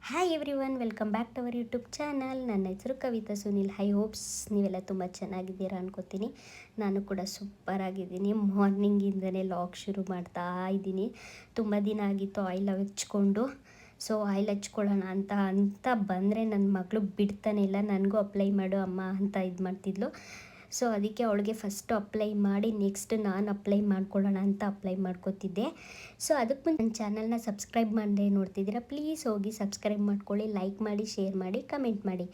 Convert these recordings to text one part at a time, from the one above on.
Hi everyone, welcome back to our YouTube channel. ನನ್ನ ಹೆಸರು Kavita Sunil. High hopes ನೀವೆಲ್ಲ ತುಂಬ ಚೆನ್ನಾಗಿದ್ದೀರಾ ಅನ್ಕೋತೀನಿ. ನಾನು ಕೂಡ ಸೂಪರ್ ಆಗಿದ್ದೀನಿ. ಮಾರ್ನಿಂಗಿಂದನೇ ಲಾಗ್ ಶುರು ಮಾಡ್ತಾ ಇದ್ದೀನಿ. ತುಂಬ ದಿನ ಆಗಿತ್ತು ಆಯಿಲ್ ಹಚ್ಕೊಂಡು. ಸೊ ಆಯಿಲ್ ಹಚ್ಕೊಳ್ಳೋಣ ಅಂತ ಬಂದರೆ ನನ್ನ ಮಗಳು ಬಿಡ್ತಾನೆ ಇಲ್ಲ. ನನಗೂ ಅಪ್ಲೈ ಮಾಡು ಅಮ್ಮ ಅಂತ ಇದು ಮಾಡ್ತಿದ್ಲು. ಸೊ ಅದಕ್ಕೆ ಅವಳಿಗೆ ಫಸ್ಟು ಅಪ್ಲೈ ಮಾಡಿ ನೆಕ್ಸ್ಟ್ ನಾನು ಅಪ್ಲೈ ಮಾಡ್ಕೊಳ್ಳೋಣ ಅಂತ ಅಪ್ಲೈ ಮಾಡ್ಕೋತಿದ್ದೆ. ಸೊ ಅದಕ್ಕೆ ಮುಂದೆ ನನ್ನ ಚಾನಲ್ನ ಸಬ್ಸ್ಕ್ರೈಬ್ ಮಾಡದೆ ನೋಡ್ತಿದ್ದೀರಾ, ಪ್ಲೀಸ್ ಹೋಗಿ ಸಬ್ಸ್ಕ್ರೈಬ್ ಮಾಡ್ಕೊಳ್ಳಿ, ಲೈಕ್ ಮಾಡಿ, ಶೇರ್ ಮಾಡಿ, ಕಮೆಂಟ್ ಮಾಡಿ.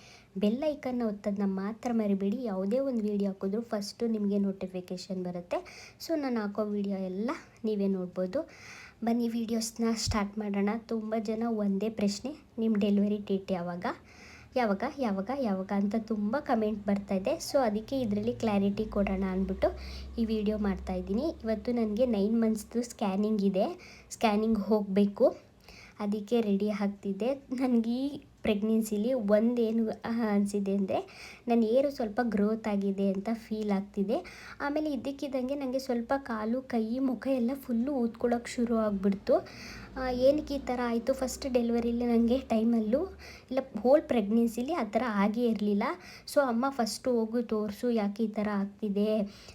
ಬೆಲ್ ಐಕನ್ನ ಒತ್ತೋದನ್ನ ಮಾತ್ರ ಮರಿಬೇಡಿ. ಯಾವುದೇ ಒಂದು ವೀಡಿಯೋ ಹಾಕಿದ್ರೂ ಫಸ್ಟು ನಿಮಗೆ ನೋಟಿಫಿಕೇಷನ್ ಬರುತ್ತೆ. ಸೊ ನಾನು ಹಾಕೋ ವೀಡಿಯೋ ಎಲ್ಲ ನೀವೇ ನೋಡ್ಬೋದು. ಬನ್ನಿ ವೀಡಿಯೋಸ್ನ ಸ್ಟಾರ್ಟ್ ಮಾಡೋಣ. ತುಂಬ ಜನ ಒಂದೇ ಪ್ರಶ್ನೆ, ನಿಮ್ಮ ಡೆಲಿವರಿ ಡೇಟ್ ಯಾವಾಗ ಅಂತ ತುಂಬ ಕಮೆಂಟ್ ಬರ್ತಾಯಿದೆ. ಸೊ ಅದಕ್ಕೆ ಇದರಲ್ಲಿ ಕ್ಲಾರಿಟಿ ಕೊಡೋಣ ಅಂದ್ಬಿಟ್ಟು ಈ ವಿಡಿಯೋ ಮಾಡ್ತಾಯಿದ್ದೀನಿ. ಇವತ್ತು ನನಗೆ 9 ಮಂತ್ಸ್ದು ಸ್ಕ್ಯಾನಿಂಗ್ ಇದೆ. ಸ್ಕ್ಯಾನಿಂಗ್ ಹೋಗಬೇಕು, ಅದಕ್ಕೆ ರೆಡಿ ಆಗ್ತಿದ್ದೆ. ನನಗೆ ಈ ಪ್ರೆಗ್ನೆನ್ಸಿಲಿ ಒಂದೇನು ಅನಿಸಿದೆ ಅಂದರೆ, ನನ್ನ ಏರು ಸ್ವಲ್ಪ ಗ್ರೋತ್ ಆಗಿದೆ ಅಂತ ಫೀಲ್ ಆಗ್ತಿದೆ. ಆಮೇಲೆ ಇದ್ದಕ್ಕಿದ್ದಂಗೆ ನನಗೆ ಸ್ವಲ್ಪ ಕಾಲು, ಕೈ, ಮುಖ ಎಲ್ಲ ಫುಲ್ಲು ಊದ್ಕೊಳ್ಳೋಕೆ ಶುರು ಆಗಿಬಿಡ್ತು. ಏನಕ್ಕೆ ಈ ಥರ ಆಯಿತು? ಫಸ್ಟ್ ಡೆಲಿವರಿಲಿ ನನಗೆ ಟೈಮಲ್ಲೂ ಇಲ್ಲ, ಹೋಲ್ ಪ್ರೆಗ್ನೆನ್ಸಿಲಿ ಆ ಥರ ಆಗೇ ಇರಲಿಲ್ಲ. ಸೊ ಅಮ್ಮ ಫಸ್ಟು ಹೋಗು ತೋರಿಸು, ಯಾಕೆ ಈ ಥರ ಆಗ್ತಿದೆ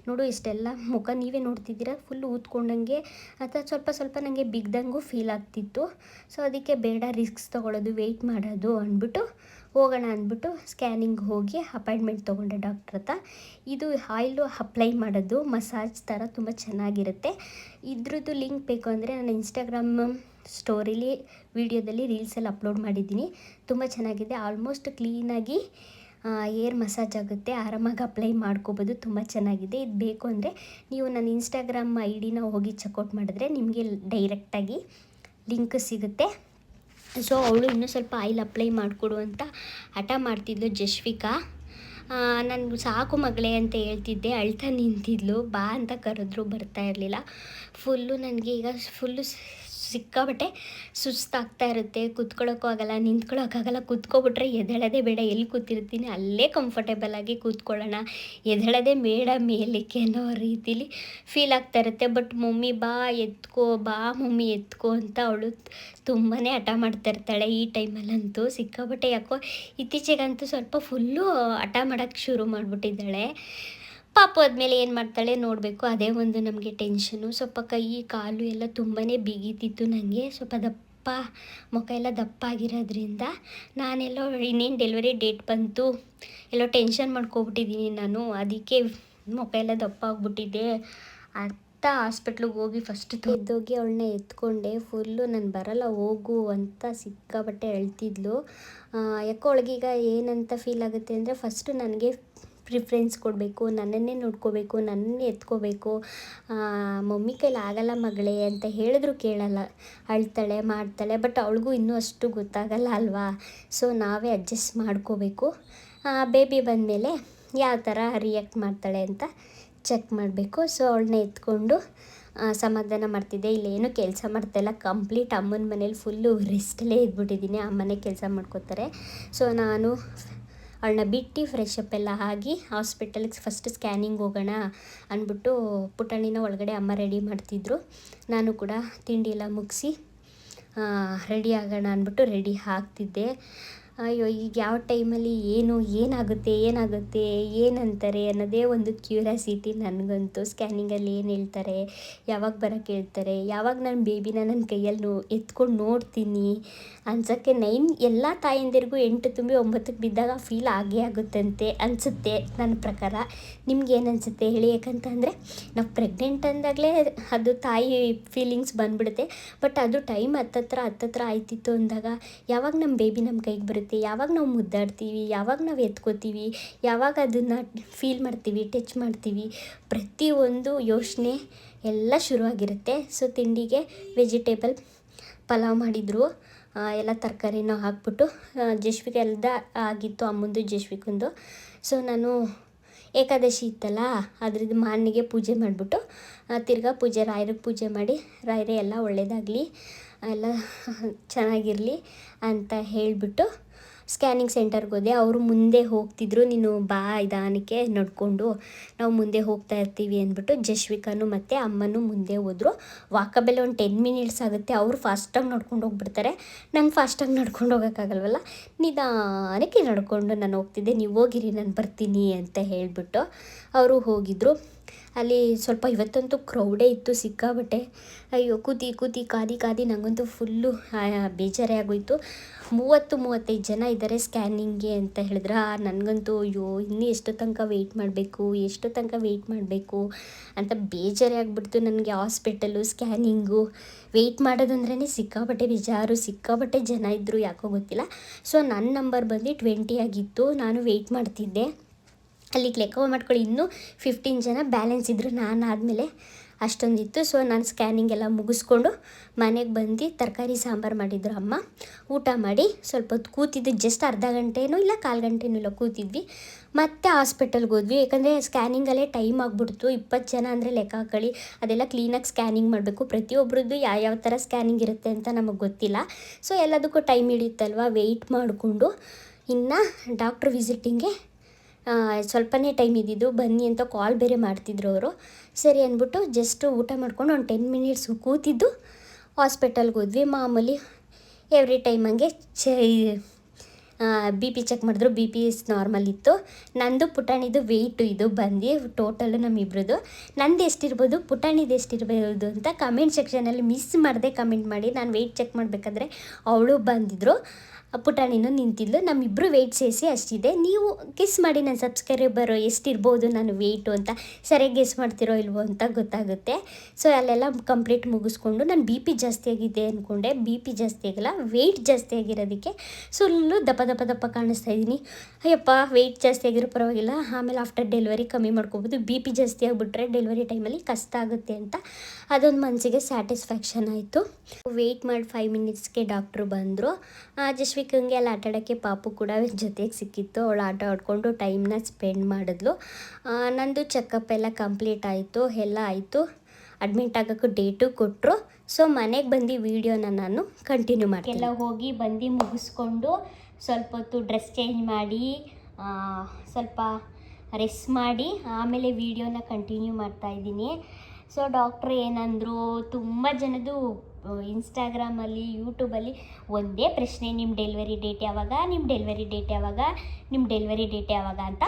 ನೋಡು, ಇಷ್ಟೆಲ್ಲ ಮುಖ ನೀವೇ ನೋಡ್ತಿದ್ದೀರಾ ಫುಲ್ ಊದ್ಕೊಂಡಂಗೆ ಅಥವಾ ಸ್ವಲ್ಪ ನನಗೆ ಬಿಗ್ದಂಗೂ ಫೀಲ್ ಆಗ್ತಿತ್ತು. ಸೊ ಅದಕ್ಕೆ ಬೇಡ ರಿಸ್ಕ್ಸ್ ತೊಗೊಳ್ಳೋದು, ವೆಯ್ಟ್ ಮಾಡೋದು ಅಂದ್ಬಿಟ್ಟು ಹೋಗೋಣ ಅಂದ್ಬಿಟ್ಟು ಸ್ಕ್ಯಾನಿಂಗ್ ಹೋಗಿ ಅಪಾಯಿಂಟ್ಮೆಂಟ್ ತೊಗೊಂಡೆ ಡಾಕ್ಟ್ರ್ ಹತ್ರ. ಇದು ಆಯಿಲು ಅಪ್ಲೈ ಮಾಡೋದು ಮಸಾಜ್ ಥರ ತುಂಬ ಚೆನ್ನಾಗಿರುತ್ತೆ. ಇದ್ರದ್ದು ಲಿಂಕ್ ಬೇಕು ಅಂದರೆ ನಾನು ಇನ್ಸ್ಟಾಗ್ರಾಮ್ ಸ್ಟೋರಿಲಿ ವೀಡಿಯೋದಲ್ಲಿ ರೀಲ್ಸಲ್ಲಿ ಅಪ್ಲೋಡ್ ಮಾಡಿದ್ದೀನಿ. ತುಂಬ ಚೆನ್ನಾಗಿದೆ. ಆಲ್ಮೋಸ್ಟ್ ಕ್ಲೀನಾಗಿ ಏರ್ ಮಸಾಜ್ ಆಗುತ್ತೆ, ಆರಾಮಾಗಿ ಅಪ್ಲೈ ಮಾಡ್ಕೋಬೋದು. ತುಂಬ ಚೆನ್ನಾಗಿದೆ. ಇದು ಬೇಕು ಅಂದರೆ ನೀವು ನನ್ನ ಇನ್ಸ್ಟಾಗ್ರಾಮ್ ID ಹೋಗಿ ಚೆಕ್ಔಟ್ ಮಾಡಿದ್ರೆ ನಿಮಗೆ ಡೈರೆಕ್ಟಾಗಿ ಲಿಂಕ್ ಸಿಗುತ್ತೆ. ಸೊ ಅವಳು ಇನ್ನೂ ಸ್ವಲ್ಪ ಆಯಿಲ್ ಅಪ್ಲೈ ಮಾಡಿಕೊಡು ಅಂತ ಹಠ ಮಾಡ್ತಿದ್ಲು ಜಶ್ವಿಕಾ. ನನಗೆ ಸಾಕು ಮಗಳೇ ಅಂತ ಹೇಳ್ತಿದ್ದೆ, ಅಳ್ತಾ ನಿಂತಿದ್ಲು. ಬಾ ಅಂತ ಕರೆದ್ರೂ ಬರ್ತಾ ಇರಲಿಲ್ಲ. ಫುಲ್ಲು ನನಗೆ ಈಗ ಸಿಕ್ಕಾಬಟ್ಟೆ ಸುಸ್ತಾಗ್ತಾ ಇರುತ್ತೆ. ಕೂತ್ಕೊಳ್ಳೋಕ್ಕೂ ಆಗೋಲ್ಲ, ನಿಂತ್ಕೊಳ್ಳೋಕ್ಕಾಗಲ್ಲ. ಕೂತ್ಕೊಬಿಟ್ರೆ ಎದ್ದೇಳೋದೇ ಬೇಡ. ಎಲ್ಲಿ ಕೂತಿರ್ತೀನಿ ಅಲ್ಲೇ ಕಂಫರ್ಟೇಬಲಾಗಿ ಕೂತ್ಕೊಳ್ಳೋಣ, ಎದ್ದೇಳೋದೇ ಬೇಡ ಮೇಲಕ್ಕೆ ಅನ್ನೋ ರೀತಿಲಿ ಫೀಲ್ ಆಗ್ತಾ ಇರುತ್ತೆ. ಬಟ್ ಮಮ್ಮಿ ಬಾ ಮಮ್ಮಿ ಎತ್ಕೋ ಅಂತ ಅವಳು ತುಂಬಾ ಹಠ ಮಾಡ್ತಾ ಇರ್ತಾಳೆ. ಈ ಟೈಮಲ್ಲಂತೂ ಸಿಕ್ಕಾಬಟ್ಟೆ ಯಾಕೋ ಇತ್ತೀಚೆಗಂತೂ ಸ್ವಲ್ಪ ಫುಲ್ಲು ಹಠ ಮಾಡೋಕ್ಕೆ ಶುರು ಮಾಡಿಬಿಟ್ಟಿದ್ದಾಳೆ. ಪಾಪು ಆದಮೇಲೆ ಏನು ಮಾಡ್ತಾಳೆ ನೋಡಬೇಕು, ಅದೇ ಒಂದು ನಮಗೆ ಟೆನ್ಷನು. ಸ್ವಲ್ಪ ಕೈ ಕಾಲು ಎಲ್ಲ ತುಂಬಾ ಬಿಗಿತಿತ್ತು ನನಗೆ. ಸ್ವಲ್ಪ ದಪ್ಪ ಮುಖ ಎಲ್ಲ ದಪ್ಪ ಆಗಿರೋದ್ರಿಂದ ನಾನೆಲ್ಲೋ ಇನ್ನೇನು ಡೆಲಿವರಿ ಡೇಟ್ ಬಂತು ಎಲ್ಲೋ ಟೆನ್ಷನ್ ಮಾಡ್ಕೊಬಿಟ್ಟಿದ್ದೀನಿ ನಾನು. ಅದಕ್ಕೆ ಮುಖ ಎಲ್ಲ ದಪ್ಪ ಆಗಿಬಿಟ್ಟಿದ್ದೆ. ಹಾಸ್ಪಿಟ್ಲಿಗೆ ಹೋಗಿ ಫಸ್ಟ್ ಎದ್ದೋಗಿ ಅವಳನ್ನ ಎತ್ಕೊಂಡೆ. ಫುಲ್ಲು ನಾನು ಬರಲ್ಲ ಹೋಗು ಅಂತ ಸಿಕ್ಕಾಬಟ್ಟೆ ಹೇಳ್ತಿದ್ಲು. ಯಾಕೋ ಅವಳಿಗೀಗ ಏನಂತ ಫೀಲ್ ಆಗುತ್ತೆ ಅಂದರೆ, ಫಸ್ಟು ನನಗೆ ಪ್ರಿಫ್ರೆನ್ಸ್ ಕೊಡಬೇಕು, ನನ್ನನ್ನೇ ನೋಡ್ಕೋಬೇಕು, ನನ್ನನ್ನೇ ಎತ್ಕೋಬೇಕು. ಮಮ್ಮಿ ಕೈಲಿ ಆಗಲ್ಲ ಮಗಳೇ ಅಂತ ಹೇಳಿದ್ರು ಕೇಳಲ್ಲ, ಅಳ್ತಾಳೆ ಮಾಡ್ತಾಳೆ. ಬಟ್ ಅವಳಿಗೂ ಇನ್ನೂ ಅಷ್ಟು ಗೊತ್ತಾಗಲ್ಲ ಅಲ್ವಾ. ಸೊ ನಾವೇ ಅಡ್ಜಸ್ಟ್ ಮಾಡ್ಕೋಬೇಕು. ಬೇಬಿ ಬಂದಮೇಲೆ ಯಾವ ಥರ ರಿಯಾಕ್ಟ್ ಮಾಡ್ತಾಳೆ ಅಂತ ಚೆಕ್ ಮಾಡಬೇಕು. ಸೊ ಅವಳನ್ನ ಎತ್ಕೊಂಡು ಸಮಾಧಾನ ಮಾಡ್ತಿದ್ದೆ. ಇಲ್ಲೇನು ಕೆಲಸ ಮಾಡ್ತಾಯಿಲ್ಲ, ಕಂಪ್ಲೀಟ್ ಅಮ್ಮನ ಮನೇಲಿ ಫುಲ್ಲು ರೆಸ್ಟಲ್ಲೇ ಇದ್ಬಿಟ್ಟಿದ್ದೀನಿ. ಅಮ್ಮನೇ ಕೆಲಸ ಮಾಡ್ಕೋತಾರೆ. ಸೊ ನಾನು ಅವಳನ್ನ ಬಿಟ್ಟು ಫ್ರೆಶ್ ಅಪ್ ಎಲ್ಲ ಆಗಿ ಹಾಸ್ಪಿಟಲ್ಗೆ ಫಸ್ಟ್ ಸ್ಕ್ಯಾನಿಂಗ್ ಹೋಗೋಣ ಅಂದ್ಬಿಟ್ಟು ಪುಟಾಣಿನ ಒಳಗಡೆ ಅಮ್ಮ ರೆಡಿ ಮಾಡ್ತಿದ್ರು. ನಾನು ಕೂಡ ತಿಂಡಿ ಎಲ್ಲ ಮುಗಿಸಿ ರೆಡಿ ಆಗೋಣ ಅಂದ್ಬಿಟ್ಟು ರೆಡಿ ಆಗ್ತಿದ್ದೆ. ಅಯ್ಯೋ, ಈಗ ಯಾವ ಟೈಮಲ್ಲಿ ಏನಾಗುತ್ತೆ ಏನಂತಾರೆ ಅನ್ನೋದೇ ಒಂದು ಕ್ಯೂರಿಯಾಸಿಟಿ ನನಗಂತೂ. ಸ್ಕ್ಯಾನಿಂಗಲ್ಲಿ ಏನು ಹೇಳ್ತಾರೆ, ಯಾವಾಗ ಬರೋಕ್ಕೆ ಹೇಳ್ತಾರೆ, ಯಾವಾಗ ನನ್ನ ಬೇಬಿನ ನನ್ನ ಕೈಯಲ್ಲಿ ಎತ್ಕೊಂಡು ನೋಡ್ತೀನಿ ಅನ್ಸೋಕ್ಕೆ ಎಲ್ಲ ತಾಯಂದಿರಿಗೂ 8 ತುಂಬಿ 9ಕ್ಕೆ ಬಿದ್ದಾಗ ಫೀಲ್ ಆಗೇ ಆಗುತ್ತಂತೆ ಅನಿಸುತ್ತೆ ನನ್ನ ಪ್ರಕಾರ. ನಿಮ್ಗೇನು ಅನಿಸುತ್ತೆ ಹೇಳಿ? ಯಾಕಂತಂದರೆ ನಾವು ಪ್ರೆಗ್ನೆಂಟ್ ಅಂದಾಗಲೇ ಅದು ತಾಯಿ ಫೀಲಿಂಗ್ಸ್ ಬಂದ್ಬಿಡುತ್ತೆ. ಬಟ್ ಅದು ಟೈಮ್ ಹತ್ತತ್ರ ಆಯ್ತಿತ್ತು ಅಂದಾಗ ಯಾವಾಗ ನಮ್ಮ ಬೇಬಿ ನಮ್ಮ ಕೈಗೆ ಬರುತ್ತೆ, ಯಾವಾಗ ನಾವು ಮುದ್ದಾಡ್ತೀವಿ, ಯಾವಾಗ ನಾವು ಎತ್ಕೋತೀವಿ, ಯಾವಾಗ ಅದನ್ನು ಫೀಲ್ ಮಾಡ್ತೀವಿ, ಟಚ್ ಮಾಡ್ತೀವಿ, ಪ್ರತಿಯೊಂದು ಯೋಚನೆ ಎಲ್ಲ ಶುರುವಾಗಿರುತ್ತೆ. ಸೊ ತಿಂಡಿಗೆ ವೆಜಿಟೇಬಲ್ ಪಲಾವ್ ಮಾಡಿದರು. ಎಲ್ಲ ತರಕಾರಿನೂ ಹಾಕ್ಬಿಟ್ಟು ಜಶ್ವಿಗೆ ಎಲ್ಲ ಆಗಿತ್ತು, ಅಮ್ಮಂದು ಜಶ್ವಿಕಂದು. ಸೊ ನಾನು ಏಕಾದಶಿ ಇತ್ತಲ್ಲ, ಅದ್ರದ್ದು ಮಾರನೆಗೆ ಪೂಜೆ ಮಾಡಿಬಿಟ್ಟು ತಿರ್ಗಾ ರಾಯರಿಗೆ ಪೂಜೆ ಮಾಡಿ, ರಾಯರೇ ಎಲ್ಲ ಒಳ್ಳೆಯದಾಗಲಿ, ಎಲ್ಲ ಚೆನ್ನಾಗಿರಲಿ ಅಂತ ಹೇಳಿಬಿಟ್ಟು ಸ್ಕ್ಯಾನಿಂಗ್ ಸೆಂಟರ್ಗೆ ಹೋದೆ. ಅವರು ಮುಂದೆ ಹೋಗ್ತಿದ್ರು, ನೀನು ಬಾ ನಿಧಾನಕ್ಕೆ ನಡ್ಕೊಂಡು ನಾವು ಮುಂದೆ ಹೋಗ್ತಾ ಇರ್ತೀವಿ ಅಂದ್ಬಿಟ್ಟು ಜಶ್ವಿಕಾನು ಮತ್ತು ಅಮ್ಮನೂ ಮುಂದೆ ಹೋದರು. ವಾಕಬೆಲ್ಲ ಒಂದು 10 ಮಿನಿಟ್ಸ್ ಆಗುತ್ತೆ. ಅವರು ಫಾಸ್ಟಾಗಿ ನಡ್ಕೊಂಡು ಹೋಗ್ಬಿಡ್ತಾರೆ, ನಂಗೆ ಫಾಸ್ಟಾಗಿ ನಡ್ಕೊಂಡು ಹೋಗೋಕ್ಕಾಗಲ್ವಲ್ಲ, ನಿಧಾನಕ್ಕೆ ನಡ್ಕೊಂಡು ನಾನು ಹೋಗ್ತಿದ್ದೆ. ನೀವು ಹೋಗಿರಿ ನಾನು ಬರ್ತೀನಿ ಅಂತ ಹೇಳಿಬಿಟ್ಟು ಅವರು ಹೋಗಿದ್ರು. ಅಲ್ಲಿ ಸ್ವಲ್ಪ ಇವತ್ತಂತೂ ಕ್ರೌಡೇ ಇತ್ತು ಸಿಕ್ಕಾಬಟ್ಟೆ. ಅಯ್ಯೋ ಕೂತಿ ಕಾದಿ ನನಗಂತೂ ಫುಲ್ಲು ಬೇಜಾರೇ ಆಗೋಯಿತು. 30-35 ಜನ ಇದ್ದಾರೆ ಸ್ಕ್ಯಾನಿಂಗ್ಗೆ ಅಂತ ಹೇಳಿದ್ರೆ ನನಗಂತೂ ಅಯ್ಯೋ ಇನ್ನೂ ಎಷ್ಟು ತನಕ ವೆಯ್ಟ್ ಮಾಡಬೇಕು ಅಂತ ಬೇಜಾರೇ ಆಗಿಬಿಡ್ತು ನನಗೆ. ಹಾಸ್ಪಿಟಲು ಸ್ಕ್ಯಾನಿಂಗು ವೆಯ್ಟ್ ಮಾಡೋದಂದ್ರೇ ಸಿಕ್ಕಾಬಟ್ಟೆ ಬೇಜಾರು, ಸಿಕ್ಕಾಬಟ್ಟೆ ಜನ ಇದ್ದರು, ಯಾಕೋ ಗೊತ್ತಿಲ್ಲ. ಸೊ ನನ್ನ ನಂಬರ್ ಬಂದು 20 ಆಗಿತ್ತು, ನಾನು ವೆಯ್ಟ್ ಮಾಡ್ತಿದ್ದೆ. ಅಲ್ಲಿಗೆ ಲೆಕ್ಕ ಮಾಡ್ಕೊಳ್ಳಿ, ಇನ್ನೂ 15 ಜನ ಬ್ಯಾಲೆನ್ಸ್ ಇದ್ದರು ನಾನು ಆದಮೇಲೆ, ಅಷ್ಟೊಂದಿತ್ತು. ಸೊ ನಾನು ಸ್ಕ್ಯಾನಿಂಗ್ ಎಲ್ಲ ಮುಗಿಸ್ಕೊಂಡು ಮನೆಗೆ ಬಂದು ತರಕಾರಿ ಸಾಂಬಾರು ಮಾಡಿದ್ರು ಅಮ್ಮ. ಊಟ ಮಾಡಿ ಸ್ವಲ್ಪ ಹೊತ್ತು ಕೂತಿದ್ದು, ಜಸ್ಟ್ ಅರ್ಧ ಗಂಟೆನೂ ಇಲ್ಲ 1/4 ಗಂಟೆನೂ ಇಲ್ಲ ಕೂತಿದ್ವಿ. ಮತ್ತೆ ಹಾಸ್ಪಿಟಲ್ಗೆ ಹೋದ್ವಿ, ಯಾಕಂದರೆ ಸ್ಕ್ಯಾನಿಂಗಲ್ಲೇ ಟೈಮ್ ಆಗಿಬಿಡ್ತು. 20 ಜನ ಅಂದರೆ ಲೆಕ್ಕ ಹಾಕೊಳ್ಳಿ, ಅದೆಲ್ಲ ಕ್ಲೀನಾಗಿ ಸ್ಕ್ಯಾನಿಂಗ್ ಮಾಡಬೇಕು. ಪ್ರತಿಯೊಬ್ಬರದ್ದು ಯಾವ ಥರ ಸ್ಕ್ಯಾನಿಂಗ್ ಇರುತ್ತೆ ಅಂತ ನಮಗೆ ಗೊತ್ತಿಲ್ಲ. ಸೊ ಎಲ್ಲದಕ್ಕೂ ಟೈಮ್ ಹಿಡಿಯುತ್ತಲ್ವ, ವೆಯ್ಟ್ ಮಾಡಿಕೊಂಡು ಇನ್ನು ಡಾಕ್ಟ್ರ್ ವಿಸಿಟಿಂಗ್ಗೆ ಸ್ವಲ್ಪನೇ ಟೈಮ್ ಇದ್ದಿದ್ದು, ಬನ್ನಿ ಅಂತ ಕಾಲ್ ಬೇರೆ ಮಾಡ್ತಿದ್ರು ಅವರು. ಸರಿ ಅಂದ್ಬಿಟ್ಟು ಜಸ್ಟ್ ಊಟ ಮಾಡ್ಕೊಂಡು ಒಂದು 10 ಮಿನಿಟ್ಸ್ ಕೂತಿದ್ದು ಹಾಸ್ಪಿಟಲ್ಗೆ ಹೋದ್ವಿ. ಮಾಮೂಲಿ ಎವ್ರಿ ಟೈಮ್ ಹಂಗೆ ಬಿ ಪಿ ಚೆಕ್ ಮಾಡಿದ್ರು, ಬಿ ಪಿ ನಾರ್ಮಲ್ ಇತ್ತು. ನಂದು ಪುಟಾಣಿದು ವೆಯ್ಟು ಇದು ಬಂದು ಟೋಟಲು ನಮ್ಮಿಬ್ರದ್ದು. ನಂದು ಎಷ್ಟಿರ್ಬೋದು ಪುಟಾಣಿದು ಎಷ್ಟಿರ್ಬೋದು ಅಂತ ಕಮೆಂಟ್ ಸೆಕ್ಷನಲ್ಲಿ ಮಿಸ್ ಮಾಡದೆ ಕಮೆಂಟ್ ಮಾಡಿ. ನಾನು ವೆಯ್ಟ್ ಚೆಕ್ ಮಾಡಬೇಕಾದ್ರೆ ಅವಳು ಬಂದಿದ್ದರು, ಪುಟಾಣಿನೂ ನಿಂತಿದ್ಲು, ನಮ್ಮಿಬ್ಬರು ವೆಯ್ಟ್ ಸೇರಿಸಿ ಅಷ್ಟಿದೆ. ನೀವು ಗೆಸ್ ಮಾಡಿ ನನ್ನ ಸಬ್ಸ್ಕ್ರೈಬರು ಎಷ್ಟಿರ್ಬೋದು ನಾನು ವೆಯ್ಟು ಅಂತ, ಸರಿಯಾಗಿ ಗೆಸ್ ಮಾಡ್ತಿರೋ ಇಲ್ವೋ ಅಂತ ಗೊತ್ತಾಗುತ್ತೆ. ಸೊ ಅಲ್ಲೆಲ್ಲ ಕಂಪ್ಲೀಟ್ ಮುಗಿಸ್ಕೊಂಡು ನಾನು ಬಿ ಪಿ ಜಾಸ್ತಿ ಆಗಿದೆ ಅಂದ್ಕೊಂಡೆ. ಬಿ ಪಿ ಜಾಸ್ತಿ ಆಗಿಲ್ಲ, ವೆಯ್ಟ್ ಜಾಸ್ತಿ ಆಗಿರೋದಕ್ಕೆ ಸುಳ್ಳು ದಪ್ಪ ಕಾಣಿಸ್ತಾ ಇದ್ದೀನಿ. ಅಯ್ಯಪ್ಪ ವೆಯ್ಟ್ ಜಾಸ್ತಿ ಆಗಿರೋ ಪರವಾಗಿಲ್ಲ, ಆಮೇಲೆ ಆಫ್ಟರ್ ಡೆಲಿವರಿ ಕಮ್ಮಿ ಮಾಡ್ಕೋಬೋದು. ಬಿ ಪಿ ಜಾಸ್ತಿ ಆಗಿಬಿಟ್ರೆ ಡೆಲಿವರಿ ಟೈಮಲ್ಲಿ ಕಷ್ಟ ಆಗುತ್ತೆ ಅಂತ ಅದೊಂದು ಮನಸ್ಸಿಗೆ ಸ್ಯಾಟಿಸ್ಫ್ಯಾಕ್ಷನ್ ಆಯಿತು. ವೆಯ್ಟ್ ಮಾಡಿ 5 ಮಿನಿಟ್ಸ್ಗೆ ಡಾಕ್ಟ್ರು ಬಂದರು. ಜಶ್ವಿಕಂಗೆ ಎಲ್ಲ ಆಟಾಡೋಕ್ಕೆ ಪಾಪು ಕೂಡ ಜೊತೆಗೆ ಸಿಕ್ಕಿತ್ತು, ಅವಳು ಆಟ ಆಡಿಕೊಂಡು ಟೈಮ್ನ ಸ್ಪೆಂಡ್ ಮಾಡಿದ್ಲು. ನಂದು ಚೆಕಪ್ ಎಲ್ಲ ಕಂಪ್ಲೀಟ್ ಆಯಿತು, ಎಲ್ಲ ಆಯಿತು. ಅಡ್ಮಿಟ್ ಆಗೋಕ್ಕೂ ಡೇಟು ಕೊಟ್ಟರು. ಸೊ ಮನೆಗೆ ಬಂದು ವೀಡಿಯೋನ ನಾನು ಕಂಟಿನ್ಯೂ ಮಾಡಿ ಎಲ್ಲ ಹೋಗಿ ಬಂದು ಮುಗಿಸ್ಕೊಂಡು ಸ್ವಲ್ಪ ಹೊತ್ತು ಡ್ರೆಸ್ ಚೇಂಜ್ ಮಾಡಿ ಸ್ವಲ್ಪ ರೆಸ್ಟ್ ಮಾಡಿ ಆಮೇಲೆ ವೀಡಿಯೋನ ಕಂಟಿನ್ಯೂ ಮಾಡ್ತಾಯಿದ್ದೀನಿ. ಸೊ ಡಾಕ್ಟ್ರು ಏನಂದರು, ತುಂಬ ಜನದ್ದು ಇನ್ಸ್ಟಾಗ್ರಾಮಲ್ಲಿ ಯೂಟ್ಯೂಬಲ್ಲಿ ಒಂದೇ ಪ್ರಶ್ನೆ, ನಿಮ್ಮ ಡೆಲಿವರಿ ಡೇಟ್ ಯಾವಾಗ ಅಂತ.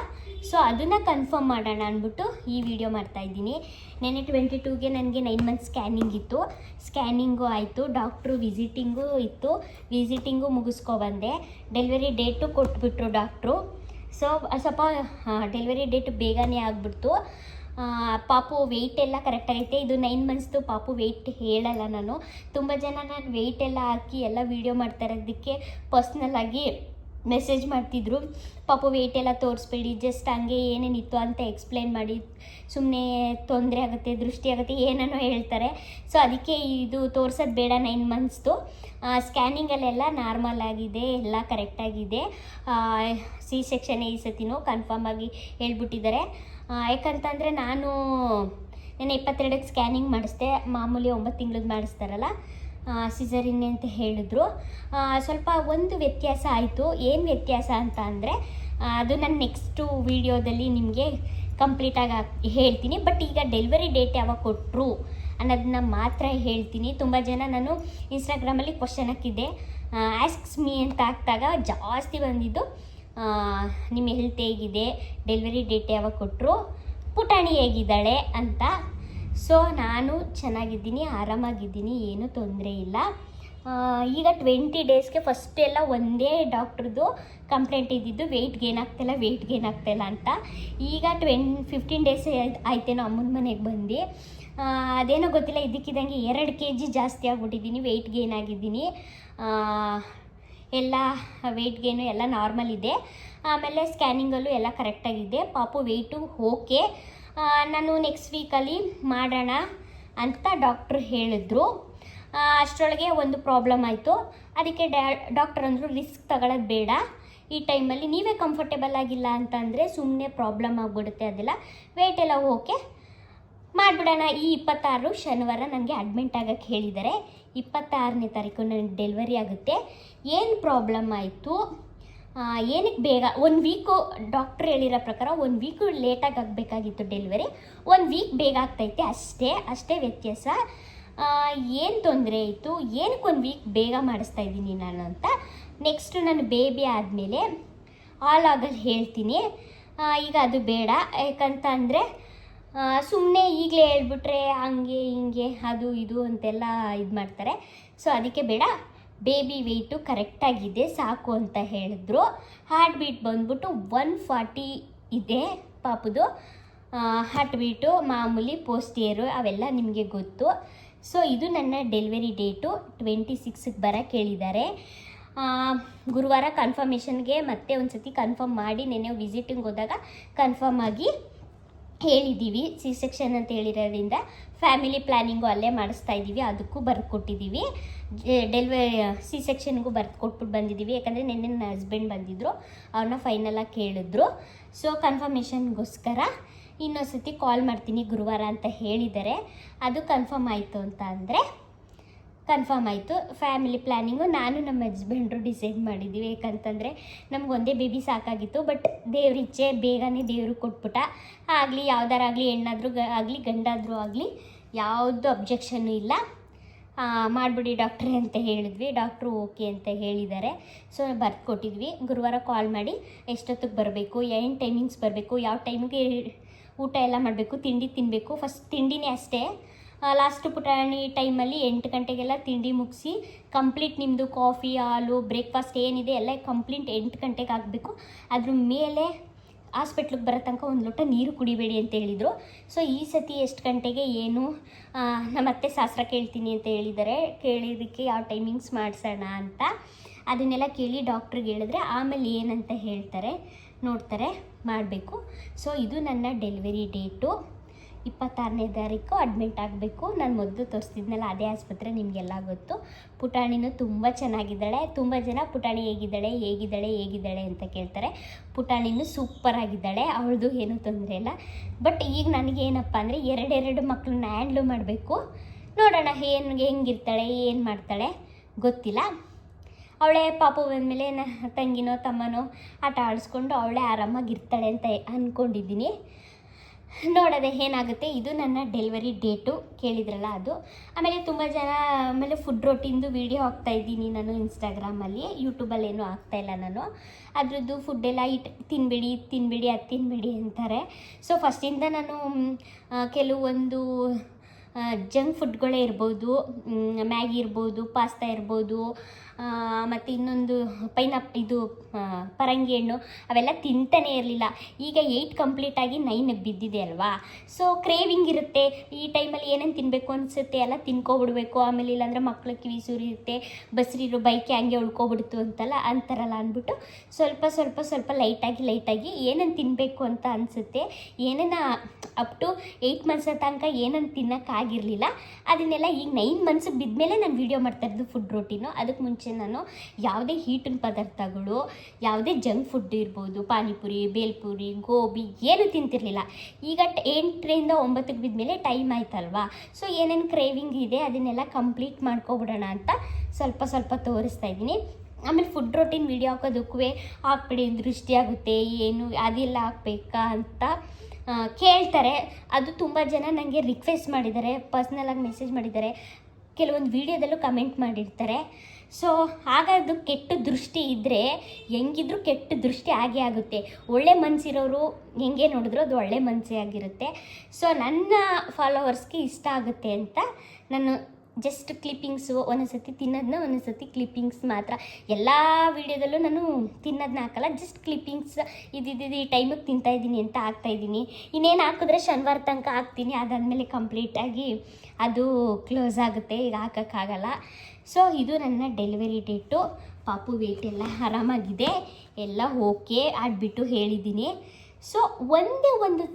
ಸೊ ಅದನ್ನು ಕನ್ಫರ್ಮ್ ಮಾಡೋಣ ಅಂದ್ಬಿಟ್ಟು ಈ ವಿಡಿಯೋ ಮಾಡ್ತಾಯಿದ್ದೀನಿ. ನೆನ್ನೆ 22ಗೆ ನನಗೆ 9 ಮಂತ್ ಸ್ಕ್ಯಾನಿಂಗ್ ಇತ್ತು, ಸ್ಕ್ಯಾನಿಂಗು ಆಯಿತು, ಡಾಕ್ಟ್ರು ವಿಸಿಟಿಂಗು ಇತ್ತು, ವಿಸಿಟಿಂಗು ಮುಗಿಸ್ಕೊಬಂದೆ. ಡೆಲಿವರಿ ಡೇಟು ಕೊಟ್ಬಿಟ್ರು ಡಾಕ್ಟ್ರು. ಸೊ ಸ್ವಲ್ಪ ಡೆಲಿವರಿ ಡೇಟ್ ಬೇಗನೆ ಆಗಿಬಿಡ್ತು. ಪಾಪು ವೆಯ್ಟ್ ಎಲ್ಲ ಕರೆಕ್ಟಾಗೈತೆ. ಇದು 9 ಮಂತ್ಸ್ದು ಪಾಪು ವೆಯ್ಟ್ ಹೇಳಲ್ಲ ನಾನು. ತುಂಬ ಜನ ನಾನು ವೆಯ್ಟ್ ಎಲ್ಲ ಹಾಕಿ ಎಲ್ಲ ವೀಡಿಯೋ ಮಾಡ್ತಾ ಇರೋದಕ್ಕೆ ಪರ್ಸ್ನಲ್ಲಾಗಿ ಮೆಸೇಜ್ ಮಾಡ್ತಿದ್ರು, ಪಾಪು ವೆಯ್ಟ್ ಎಲ್ಲ ತೋರಿಸ್ಬೇಡಿ, ಜಸ್ಟ್ ಹಂಗೆ ಏನೇನಿತ್ತು ಅಂತ ಎಕ್ಸ್ಪ್ಲೇನ್ ಮಾಡಿ, ಸುಮ್ಮನೆ ತೊಂದರೆ ಆಗುತ್ತೆ, ದೃಷ್ಟಿ ಆಗುತ್ತೆ, ಏನೇನೋ ಹೇಳ್ತಾರೆ. ಸೊ ಅದಕ್ಕೆ ಇದು ತೋರ್ಸೋದು ಬೇಡ. 9 ಮಂತ್ಸ್ದು ಸ್ಕ್ಯಾನಿಂಗಲ್ಲೆಲ್ಲ ನಾರ್ಮಲ್ ಆಗಿದೆ, ಎಲ್ಲ ಕರೆಕ್ಟಾಗಿದೆ. ಸಿ ಸೆಕ್ಷನ್ ಈ ಸತಿನೂ ಕನ್ಫರ್ಮ್ ಆಗಿ ಹೇಳ್ಬಿಟ್ಟಿದ್ದಾರೆ. ಯಾಕಂತಂದರೆ ನಾನು ನಾನು 22ಕ್ಕೆ ಸ್ಕ್ಯಾನಿಂಗ್ ಮಾಡಿಸ್ದೆ, ಮಾಮೂಲಿ 9 ತಿಂಗಳದ್ದು ಮಾಡಿಸ್ತಾರಲ್ಲ, ಸಿಸರಿನ್ ಅಂತ ಹೇಳಿದ್ರು. ಸ್ವಲ್ಪ ಒಂದು ವ್ಯತ್ಯಾಸ ಆಯಿತು. ಏನು ವ್ಯತ್ಯಾಸ ಅಂತ ಅಂದರೆ ಅದು ನಾನು ನೆಕ್ಸ್ಟು ವೀಡಿಯೋದಲ್ಲಿ ನಿಮಗೆ ಕಂಪ್ಲೀಟಾಗಿ ಹೇಳ್ತೀನಿ. ಬಟ್ ಈಗ ಡೆಲಿವರಿ ಡೇಟ್ ಯಾವಾಗ ಕೊಟ್ಟರು ಅನ್ನೋದನ್ನ ಮಾತ್ರ ಹೇಳ್ತೀನಿ. ತುಂಬ ಜನ ನಾನು ಇನ್ಸ್ಟಾಗ್ರಾಮಲ್ಲಿ ಕ್ವಶನ್ ಹಾಕಿದ್ದೆ, ಆಸ್ಕ್ಸ್ ಮೀ ಅಂತ ಹಾಕಿದಾಗ ಜಾಸ್ತಿ ಬಂದಿದ್ದು ನಿಮ್ಮ ಹೆಲ್ತ್ ಹೇಗಿದೆ, ಡೆಲಿವರಿ ಡೇಟ್ ಯಾವಾಗ ಕೊಟ್ಟರು, ಪುಟಾಣಿ ಹೇಗಿದ್ದಾಳೆ ಅಂತ. ಸೊ ನಾನು ಚೆನ್ನಾಗಿದ್ದೀನಿ, ಆರಾಮಾಗಿದ್ದೀನಿ, ಏನೂ ತೊಂದರೆ ಇಲ್ಲ. ಈಗ 20 ಡೇಸ್ಗೆ ಫಸ್ಟ್ ಎಲ್ಲ ಒಂದೇ ಡಾಕ್ಟ್ರದ್ದು ಕಂಪ್ಲೇಂಟ್ ಇದ್ದಿದ್ದು ವೆಯ್ಟ್ ಗೇನ್ ಆಗ್ತಾಯಿಲ್ಲ ಅಂತ. ಈಗ 15 ಡೇಸ್ ಆಯ್ತೇನೋ ಅಮ್ಮನ ಮನೆಗೆ ಬಂದು, ಅದೇನೋ ಗೊತ್ತಿಲ್ಲ, ಇದ್ದಕ್ಕಿದ್ದಂಗೆ 2 kg ಜಾಸ್ತಿ ಆಗಿಬಿಟ್ಟಿದ್ದೀನಿ, ವೆಯ್ಟ್ ಗೇನ್ ಆಗಿದ್ದೀನಿ. ಎಲ್ಲ ವೆಯ್ಟ್ ಗೇನು ಎಲ್ಲ ನಾರ್ಮಲ್ ಇದೆ. ಆಮೇಲೆ ಸ್ಕ್ಯಾನಿಂಗಲ್ಲೂ ಎಲ್ಲ ಕರೆಕ್ಟಾಗಿದೆ. ಪಾಪು ವೆಯ್ಟು ಓಕೆ. ನಾನು ನೆಕ್ಸ್ಟ್ ವೀಕಲ್ಲಿ ಮಾಡೋಣ ಅಂತ ಡಾಕ್ಟ್ರು ಹೇಳಿದ್ರು. ಅಷ್ಟರೊಳಗೆ ಒಂದು ಪ್ರಾಬ್ಲಮ್ ಆಯಿತು. ಅದಕ್ಕೆ ಡಾಕ್ಟರ್ ಅಂದರು ರಿಸ್ಕ್ ತಗೊಳ್ಳೋದು ಬೇಡ, ಈ ಟೈಮಲ್ಲಿ ನೀವೇ ಕಂಫರ್ಟೇಬಲ್ ಆಗಿಲ್ಲ ಅಂತಂದರೆ ಸುಮ್ಮನೆ ಪ್ರಾಬ್ಲಮ್ ಆಗಿಬಿಡುತ್ತೆ, ಅದೆಲ್ಲ ವೆಯ್ಟ್ ಎಲ್ಲ ಓಕೆ ಮಾಡಿಬಿಡೋಣ. ಈ 26 ಶನಿವಾರ ನನಗೆ ಅಡ್ಮಿಂಟ್ ಆಗೋಕ್ಕೆ ಹೇಳಿದ್ದಾರೆ. 26ನೇ ತಾರೀಕು ನನಗೆ ಡೆಲಿವರಿ ಆಗುತ್ತೆ. ಏನು ಪ್ರಾಬ್ಲಮ್ ಆಯಿತು ಏನಕ್ಕೆ ಬೇಗ 1 ವೀಕು ಡಾಕ್ಟ್ರ್ ಹೇಳಿರೋ ಪ್ರಕಾರ 1 ವೀಕು ಲೇಟಾಗಿ ಆಗಬೇಕಾಗಿತ್ತು ಡೆಲಿವರಿ, 1 ವೀಕ್ ಬೇಗ ಆಗ್ತೈತೆ ಅಷ್ಟೇ ವ್ಯತ್ಯಾಸ. ಏನು ತೊಂದರೆ ಇತ್ತು, ಏನಕ್ಕೆ 1 ವೀಕ್ ಬೇಗ ಮಾಡಿಸ್ತಾ ಇದ್ದೀನಿ ನಾನು ಅಂತ ನೆಕ್ಸ್ಟು ನನ್ನ ಬೇಬಿ ಆದಮೇಲೆ ಆಗಲ್ಲಿ ಹೇಳ್ತೀನಿ. ಈಗ ಅದು ಬೇಡ, ಯಾಕಂತ ಅಂದರೆ ಸುಮ್ಮನೆ ಈಗಲೇ ಹೇಳ್ಬಿಟ್ರೆ ಹಂಗೆ ಹಿಂಗೆ ಅದು ಇದು ಅಂತೆಲ್ಲ ಇದು ಮಾಡ್ತಾರೆ. ಸೊ ಅದಕ್ಕೆ ಬೇಡ, ಬೇಬಿ ವೆಯ್ಟು ಕರೆಕ್ಟಾಗಿದೆ ಸಾಕು ಅಂತ ಹೇಳಿದ್ರು. ಹಾರ್ಟ್ ಬೀಟ್ ಬಂದ್ಬಿಟ್ಟು 140 ಇದೆ ಪಾಪುದು. ಹಾರ್ಟ್ ಬೀಟು ಮಾಮೂಲಿ ಪೋಸ್ಟ್ ಇಯರು ಅವೆಲ್ಲ ನಿಮಗೆ ಗೊತ್ತು. ಸೊ ಇದು ನನ್ನ ಡೆಲಿವರಿ ಡೇಟು 26ಗೆ ಬರೋಕ್ಕೆ ಹೇಳಿದ್ದಾರೆ. ಗುರುವಾರ ಕನ್ಫರ್ಮೇಷನ್ಗೆ ಮತ್ತೆ ಒಂದು ಸತಿ ಕನ್ಫರ್ಮ್ ಮಾಡಿ ನೆನ್ನೆ ವಿಸಿಟಿಂಗ್ ಹೋದಾಗ ಕನ್ಫರ್ಮ್ ಆಗಿ ಹೇಳಿದ್ದೀವಿ. ಸಿ ಸೆಕ್ಷನ್ ಅಂತ ಹೇಳಿರೋದ್ರಿಂದ ಫ್ಯಾಮಿಲಿ ಪ್ಲ್ಯಾನಿಂಗು ಅಲ್ಲೇ ಮಾಡಿಸ್ತಾ ಇದ್ದೀವಿ, ಅದಕ್ಕೂ ಬರೆದು ಕೊಟ್ಟಿದ್ದೀವಿ. ಸಿ ಸೆಕ್ಷನ್ಗೂ ಬರೆದು ಕೊಟ್ಬಿಟ್ಟು ಬಂದಿದ್ದೀವಿ. ಯಾಕಂದರೆ ನೆನ್ನೆ ನನ್ನ ಹಸ್ಬೆಂಡ್ ಬಂದಿದ್ದರು, ಅವ್ರನ್ನ ಫೈನಲಾಗಿ ಕೇಳಿದ್ರು. ಸೊ ಕನ್ಫರ್ಮೇಷನ್ಗೋಸ್ಕರ ಇನ್ನೊಂದು ಸತಿ ಕಾಲ್ ಮಾಡ್ತೀನಿ ಗುರುವಾರ ಅಂತ ಹೇಳಿದ್ದಾರೆ. ಅದು ಕನ್ಫರ್ಮ್ ಆಯಿತು ಅಂತ ಅಂದರೆ ಕನ್ಫರ್ಮ್ ಆಯಿತು. ಫ್ಯಾಮಿಲಿ ಪ್ಲ್ಯಾನಿಂಗು ನಾನು ನಮ್ಮ ಹಸ್ಬೆಂಡ್ರು ಡಿಸೈಡ್ ಮಾಡಿದ್ದೀವಿ. ಯಾಕಂತಂದರೆ ನಮ್ಗೆ ಒಂದೇ ಬೇಬಿ ಸಾಕಾಗಿತ್ತು. ಬಟ್ ದೇವ್ರ ಇಚ್ಛೆ ಬೇಗನೆ ದೇವರು ಕೊಟ್ಬಿಟ್ಟ. ಆಗಲಿ ಯಾವ್ದಾರಾಗಲಿ ಹೆಣ್ಣಾದರೂ ಆಗಲಿ ಗಂಡಾದರೂ ಆಗಲಿ ಯಾವುದು ಅಬ್ಜೆಕ್ಷನ್ನು ಇಲ್ಲ, ಮಾಡಿಬಿಡಿ ಡಾಕ್ಟ್ರೇ ಅಂತ ಹೇಳಿದ್ವಿ. ಡಾಕ್ಟ್ರು ಓಕೆ ಅಂತ ಹೇಳಿದ್ದಾರೆ. ಸೊ ಬರ್ದು ಕೊಟ್ಟಿದ್ವಿ. ಗುರುವಾರ ಕಾಲ್ ಮಾಡಿ ಎಷ್ಟೊತ್ತಿಗೆ ಬರಬೇಕು, ಏನು ಟೈಮಿಂಗ್ಸ್ ಬರಬೇಕು, ಯಾವ ಟೈಮಿಗೆ ಊಟ ಎಲ್ಲ ಮಾಡಬೇಕು, ತಿಂಡಿ ತಿನ್ನಬೇಕು. ಫಸ್ಟ್ ತಿಂಡಿನೇ ಅಷ್ಟೇ. ಲಾಸ್ಟ್ ಪುಟಾಣಿ ಟೈಮಲ್ಲಿ 8 ಗಂಟೆಗೆಲ್ಲ ತಿಂಡಿ ಮುಗಿಸಿ ಕಂಪ್ಲೀಟ್ ನಿಮ್ಮದು ಕಾಫಿ ಹಾಲು ಬ್ರೇಕ್ಫಾಸ್ಟ್ ಏನಿದೆ ಎಲ್ಲ ಕಂಪ್ಲೀಟ್ 8 ಗಂಟೆಗೆ ಆಗಬೇಕು. ಅದ್ರ ಮೇಲೆ ಹಾಸ್ಪಿಟ್ಲಿಗೆ ಬರೋ ತನಕ 1 ಲೋಟ ನೀರು ಕುಡಿಬೇಡಿ ಅಂತ ಹೇಳಿದರು. ಸೊ ಈ ಸತಿ ಎಷ್ಟು ಗಂಟೆಗೆ ಏನು ನಮ್ಮತ್ತೆ ಶಾಸ್ತ್ರ ಕೇಳ್ತೀನಿ ಅಂತ ಹೇಳಿದ್ದಾರೆ. ಕೇಳಿದ್ದಕ್ಕೆ ಯಾವ ಟೈಮಿಂಗ್ಸ್ ಮಾಡಿಸೋಣ ಅಂತ ಅದನ್ನೆಲ್ಲ ಕೇಳಿ ಡಾಕ್ಟ್ರಿಗೆ ಹೇಳಿದ್ರೆ ಆಮೇಲೆ ಏನಂತ ಹೇಳ್ತಾರೆ ನೋಡ್ತಾರೆ ಮಾಡಬೇಕು. ಸೊ ಇದು ನನ್ನ ಡೆಲಿವರಿ ಡೇಟು. 26ನೇ ತಾರೀಕು ಅಡ್ಮಿಟ್ ಆಗಬೇಕು. ನಾನು ಮೊದಲು ತೋರಿಸ್ತಿದ್ನಲ್ಲ ಅದೇ ಆಸ್ಪತ್ರೆ, ನಿಮಗೆಲ್ಲ ಗೊತ್ತು. ಪುಟಾಣಿನೂ ತುಂಬ ಚೆನ್ನಾಗಿದ್ದಾಳೆ. ತುಂಬ ಜನ ಪುಟಾಣಿ ಹೇಗಿದ್ದಾಳೆ ಅಂತ ಕೇಳ್ತಾರೆ. ಪುಟಾಣಿನೂ ಸೂಪರಾಗಿದ್ದಾಳೆ, ಅವಳದು ಏನೂ ತೊಂದರೆ ಇಲ್ಲ. ಬಟ್ ಈಗ ನನಗೇನಪ್ಪ ಅಂದರೆ 2 ಮಕ್ಕಳನ್ನ ಹ್ಯಾಂಡ್ಲು ಮಾಡಬೇಕು. ನೋಡೋಣ ಹೆಂಗಿರ್ತಾಳೆ ಏನು ಮಾಡ್ತಾಳೆ ಗೊತ್ತಿಲ್ಲ. ಅವಳೇ ಪಾಪು ಬಂದಮೇಲೆ ತಂಗಿನೋ ತಮ್ಮನೋ ಆಟ ಆಡಿಸ್ಕೊಂಡು ಅವಳೇ ಆರಾಮಾಗಿರ್ತಾಳೆ ಅಂತ ಅಂದ್ಕೊಂಡಿದ್ದೀನಿ. ನೋಡೋದೆ ಏನಾಗುತ್ತೆ. ಇದು ನನ್ನ ಡೆಲಿವರಿ ಡೇಟು ಕೇಳಿದ್ರಲ್ಲ ಅದು. ಆಮೇಲೆ ತುಂಬ ಜನ ಆಮೇಲೆ ಫುಡ್ ರೊಟ್ಟಿಂದು ವೀಡಿಯೋ ಹಾಕ್ತಾಯಿದ್ದೀನಿ ನಾನು ಇನ್ಸ್ಟಾಗ್ರಾಮಲ್ಲಿ, ಯೂಟ್ಯೂಬಲ್ಲೇನೂ ಹಾಕ್ತಾಯಿಲ್ಲ ನಾನು. ಅದ್ರದ್ದು ಫುಡ್ಡೆಲ್ಲ ತಿನ್ನಬೇಡಿ ಅದು ತಿನ್ನಬೇಡಿ ಅಂತಾರೆ. ಸೊ ಫಸ್ಟಿಂದ ನಾನು ಕೆಲವೊಂದು ಜಂಕ್ ಫುಡ್ಗಳೇ ಇರ್ಬೋದು, ಮ್ಯಾಗಿ ಇರ್ಬೋದು, ಪಾಸ್ತಾ ಇರ್ಬೋದು, ಮತ್ತು ಇನ್ನೊಂದು ಪರಂಗಿ ಹಣ್ಣು ಅವೆಲ್ಲ ತಿಂತಾನೇ ಇರಲಿಲ್ಲ. ಈಗ 8 ಕಂಪ್ಲೀಟಾಗಿ 9 ಬಿದ್ದಿದೆ ಅಲ್ವಾ. ಸೊ ಕ್ರೇವಿಂಗ್ ಇರುತ್ತೆ, ಈ ಟೈಮಲ್ಲಿ ಏನೇನು ತಿನ್ನಬೇಕು ಅನಿಸುತ್ತೆ ಎಲ್ಲ ತಿನ್ಕೊಬಿಡ್ಬೇಕು. ಆಮೇಲೆ ಇಲ್ಲಾಂದರೆ ಮಕ್ಳು ಕಿವಿ ಸುರಿಯುತ್ತೆ, ಬಸ್ರಿರೋ ಬೈಕೆ ಹಂಗೆ ಉಳ್ಕೊಬಿಡ್ತು ಅಂತಾರಲ್ಲ ಅಂದ್ಬಿಟ್ಟು ಸ್ವಲ್ಪ ಲೈಟಾಗಿ ಏನೇನು ತಿನ್ನಬೇಕು ಅಂತ ಅನಿಸುತ್ತೆ. ಏನೇನು ಅಪ್ ಟು 8 ಮಂತ್ಸ್ ತನಕ ಏನೇನು ತಿನ್ನೋಕ್ಕಾಗಿರಲಿಲ್ಲ ಅದನ್ನೆಲ್ಲ ಈಗ 9 ಮಂತ್ಸ್ ಬಿದ್ಮೇಲೆ ನಾನು ವೀಡಿಯೋ ಮಾಡ್ತಾಯಿದ್ದು ಫುಡ್ ರೊಟೀನು. ಅದಕ್ಕೆ ಮುಂಚೆ ನಾನು ಯಾವುದೇ ಹೀಟಿನ ಪದಾರ್ಥಗಳು, ಯಾವುದೇ ಜಂಕ್ ಫುಡ್ ಇರ್ಬೋದು, ಪಾನಿಪುರಿ, ಬೇಲ್ಪುರಿ, ಗೋಬಿ ಏನು ತಿಂತಿರಲಿಲ್ಲ. ಈಗ 8ರಿಂದ 9ಕ್ಕೆ ಬಿದ್ಮೇಲೆ ಟೈಮ್ ಆಯ್ತಲ್ವಾ. ಸೊ ಏನೇನು ಕ್ರೇವಿಂಗ್ ಇದೆ ಅದನ್ನೆಲ್ಲ ಕಂಪ್ಲೀಟ್ ಮಾಡ್ಕೊಬಿಡೋಣ ಅಂತ ಸ್ವಲ್ಪ ತೋರಿಸ್ತಾ ಇದ್ದೀನಿ. ಆಮೇಲೆ ಫುಡ್ ರೊಟೀನ್ ವೀಡಿಯೋ ಹಾಕೋದಕ್ಕೂ ಹಾಕ್ಬಿಡಿ ದೃಷ್ಟಿ ಆಗುತ್ತೆ ಏನು ಅದೆಲ್ಲ ಹಾಕ್ಬೇಕಾ ಅಂತ ಕೇಳ್ತಾರೆ. ಅದು ತುಂಬ ಜನ ನನಗೆ ರಿಕ್ವೆಸ್ಟ್ ಮಾಡಿದ್ದಾರೆ, ಪರ್ಸ್ನಲಾಗಿ ಮೆಸೇಜ್ ಮಾಡಿದ್ದಾರೆ, ಕೆಲವೊಂದು ವೀಡಿಯೋದಲ್ಲೂ ಕಮೆಂಟ್ ಮಾಡಿರ್ತಾರೆ. ಸೊ ಹಾಗಾದು ಕೆಟ್ಟ ದೃಷ್ಟಿ ಇದ್ದರೆ ಹೆಂಗಿದ್ರು ಕೆಟ್ಟ ದೃಷ್ಟಿ ಆಗೇ ಆಗುತ್ತೆ. ಒಳ್ಳೆ ಮನಸ್ಸಿರೋರು ಹೆಂಗೆ ನೋಡಿದ್ರು ಅದು ಒಳ್ಳೆ ಮನಸ್ಸೇ ಆಗಿರುತ್ತೆ. ಸೊ ನನ್ನ ಫಾಲೋವರ್ಸ್ಗೆ ಇಷ್ಟ ಆಗುತ್ತೆ ಅಂತ ನಾನು ಜಸ್ಟ್ ಕ್ಲಿಪ್ಪಿಂಗ್ಸು ಒಂದೊಂದ್ಸತಿ ತಿನ್ನೋದನ್ನ ಒಂದೊಂದ್ಸತಿ ಕ್ಲಿಪ್ಪಿಂಗ್ಸ್ ಮಾತ್ರ. ಎಲ್ಲ ವೀಡಿಯೋದಲ್ಲೂ ನಾನು ತಿನ್ನೋದನ್ನ ಹಾಕಲ್ಲ, ಜಸ್ಟ್ ಕ್ಲಿಪ್ಪಿಂಗ್ಸ್ ಈ ಟೈಮಿಗೆ ತಿಂತಾಯಿದ್ದೀನಿ ಅಂತ ಹಾಕ್ತಾಯಿದ್ದೀನಿ. ಇನ್ನೇನು ಹಾಕಿದ್ರೆ ಶನಿವಾರ ತನಕ ಹಾಕ್ತೀನಿ, ಅದಾದಮೇಲೆ ಕಂಪ್ಲೀಟಾಗಿ ಅದು ಕ್ಲೋಸ್ ಆಗುತ್ತೆ, ಈಗ ಹಾಕೋಕ್ಕಾಗಲ್ಲ. ಸೊ ಇದು ನನ್ನ ಡೆಲಿವರಿ ಡೇಟು. ಪಾಪು ವೆಯ್ಟ್ ಎಲ್ಲ ಆರಾಮಾಗಿದೆ, ಎಲ್ಲ ಓಕೆ ಆಡ್ಬಿಟ್ಟು ಹೇಳಿದ್ದೀನಿ. ಸೊ ಒಂದೇ ಒಂದು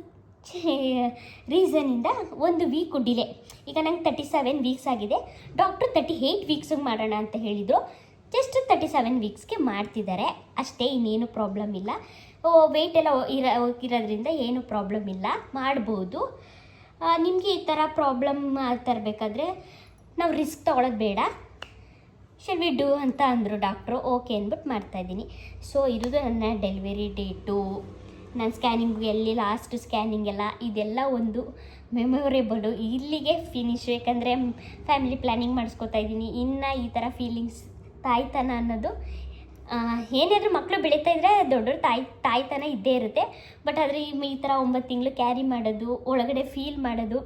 ರೀಸನಿಂದ 1 ವೀಕು ಡಿಲೇ. ಈಗ ನಂಗೆ 37 ವೀಕ್ಸ್ ಆಗಿದೆ. ಡಾಕ್ಟ್ರು 38 ವೀಕ್ಸಿಗೆ ಮಾಡೋಣ ಅಂತ ಹೇಳಿದರು. ಜಸ್ಟ್ 37 ವೀಕ್ಸ್ಗೆ ಮಾಡ್ತಿದ್ದಾರೆ ಅಷ್ಟೇ, ಇನ್ನೇನು ಪ್ರಾಬ್ಲಮ್ ಇಲ್ಲ. ವೆಯ್ಟ್ ಎಲ್ಲ ಇರೋದ್ರಿಂದ ಏನು ಪ್ರಾಬ್ಲಮ್ ಇಲ್ಲ, ಮಾಡ್ಬೋದು. ನಿಮಗೆ ಈ ಥರ ಪ್ರಾಬ್ಲಮ್ ಆಗ್ತಾ ಇರಬೇಕಾದ್ರೆ ನಾವು ರಿಸ್ಕ್ ತೊಗೊಳೋದು ಬೇಡ. ಶಲ್ ವಿ ಡೂ ಅಂತ ಅಂದರು ಡಾಕ್ಟ್ರು. ಓಕೆ ಅಂದ್ಬಿಟ್ಟು ಮಾಡ್ತಾಯಿದ್ದೀನಿ. ಸೊ ಇರೋದು ನನ್ನ ಡೆಲಿವರಿ ಡೇಟು, ನನ್ನ ಸ್ಕ್ಯಾನಿಂಗು ಎಲ್ಲಿ ಲಾಸ್ಟ್ ಸ್ಕ್ಯಾನಿಂಗ್ ಎಲ್ಲ ಇದೆಲ್ಲ ಒಂದು ಮೆಮೊರೇಬಲು. ಇಲ್ಲಿಗೆ ಫಿನಿಶ್. ಯಾಕಂದರೆ ಫ್ಯಾಮಿಲಿ ಪ್ಲ್ಯಾನಿಂಗ್ ಮಾಡಿಸ್ಕೊತಾ ಇದ್ದೀನಿ. ಇನ್ನು ಈ ಥರ ಫೀಲಿಂಗ್ಸ್ ತಾಯ್ತನ ಅನ್ನೋದು ಏನಾದರೂ ಮಕ್ಕಳು ಬೆಳೀತಾ ಇದ್ದರೆ ದೊಡ್ಡವರು ತಾಯ್ತನ ಇದ್ದೇ ಇರುತ್ತೆ. ಬಟ್ ಆದರೆ ಈ ಥರ 9 ತಿಂಗಳು ಕ್ಯಾರಿ ಮಾಡೋದು, ಒಳಗಡೆ ಫೀಲ್ ಮಾಡೋದು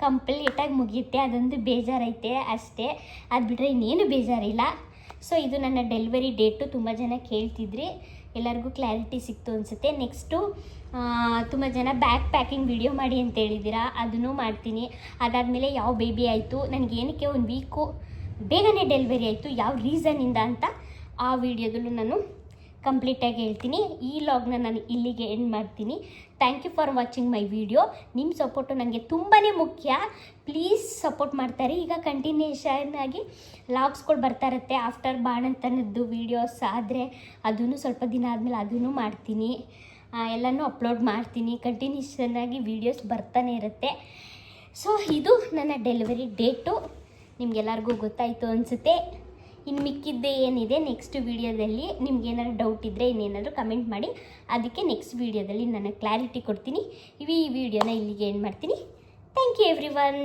ಕಂಪ್ಲೀಟಾಗಿ ಮುಗಿಯುತ್ತೆ. ಅದೊಂದು ಬೇಜಾರೈತೆ ಅಷ್ಟೇ. ಅದು ಬಿಟ್ಟರೆ ಇನ್ನೇನು ಬೇಜಾರಿಲ್ಲ. ಸೊ ಇದು ನನ್ನ ಡೆಲಿವರಿ ಡೇಟು. ತುಂಬ ಜನ ಕೇಳ್ತಿದ್ರಿ, ಎಲ್ಲರಿಗೂ ಕ್ಲಾರಿಟಿ ಸಿಕ್ತು ಅನಿಸುತ್ತೆ. ನೆಕ್ಸ್ಟು ತುಂಬ ಜನ ಬ್ಯಾಗ್ ಪ್ಯಾಕಿಂಗ್ ವಿಡಿಯೋ ಮಾಡಿ ಅಂತ ಹೇಳಿದ್ದೀರಾ, ಅದನ್ನು ಮಾಡ್ತೀನಿ. ಅದಾದಮೇಲೆ ಯಾವ ಬೇಬಿ ಆಯಿತು, ನನಗೇನಕ್ಕೆ 1 ವೀಕು ಬೇಗನೆ ಡೆಲಿವರಿ ಆಯಿತು, ಯಾವ ರೀಸನ್ನಿಂದ ಅಂತ ಆ ವಿಡಿಯೋದಲ್ಲೂ ನಾನು ಕಂಪ್ಲೀಟಾಗಿ ಹೇಳ್ತೀನಿ. ಈ ಲಾಗ್ನ ನಾನು ಇಲ್ಲಿಗೆ ಎಂಡ್ ಮಾಡ್ತೀನಿ. Thank you for watching my video. ನಿಮ್ಮ ಸಪೋರ್ಟು ನನಗೆ ತುಂಬಾ ಮುಖ್ಯ. ಪ್ಲೀಸ್ ಸಪೋರ್ಟ್ ಮಾಡ್ತಾರೆ. ಈಗ ಕಂಟಿನ್ಯೂಷನ್ ಆಗಿ ಲಾಗ್ಸ್ಗಳು ಬರ್ತಾ ಇರುತ್ತೆ. ಆಫ್ಟರ್ ಬಾಣಂತನದ್ದು ವೀಡಿಯೋಸ್ ಆದರೆ ಅದನ್ನು ಸ್ವಲ್ಪ ದಿನ ಆದಮೇಲೆ ಅದನ್ನು ಮಾಡ್ತೀನಿ, ಎಲ್ಲನೂ ಅಪ್ಲೋಡ್ ಮಾಡ್ತೀನಿ. ಕಂಟಿನ್ಯೂಷನ್ ಆಗಿ ವೀಡಿಯೋಸ್ ಬರ್ತಾನೆ ಇರುತ್ತೆ. ಸೊ ಇದು ನನ್ನ ಡೆಲಿವರಿ ಡೇಟು. ನಿಮಗೆಲ್ಲರಿಗೂ ಗೊತ್ತಾಯಿತು ಅನಿಸುತ್ತೆ. ಇನ್ನು ಮಿಕ್ಕಿದ್ದೆ ಏನಿದೆ ನೆಕ್ಸ್ಟ್ ವೀಡಿಯೋದಲ್ಲಿ ನಿಮ್ಗೇನಾದ್ರು ಡೌಟ್ ಇದ್ದರೆ ಇನ್ನೇನಾದರೂ ಕಮೆಂಟ್ ಮಾಡಿ, ಅದಕ್ಕೆ ನೆಕ್ಸ್ಟ್ ವೀಡಿಯೋದಲ್ಲಿ ನಾನು ಕ್ಲಾರಿಟಿ ಕೊಡ್ತೀನಿ. ಈ ವಿಡಿಯೋನ ಇಲ್ಲಿಗೆ ಎಂಡ್ ಮಾಡ್ತೀನಿ. Thank you every one.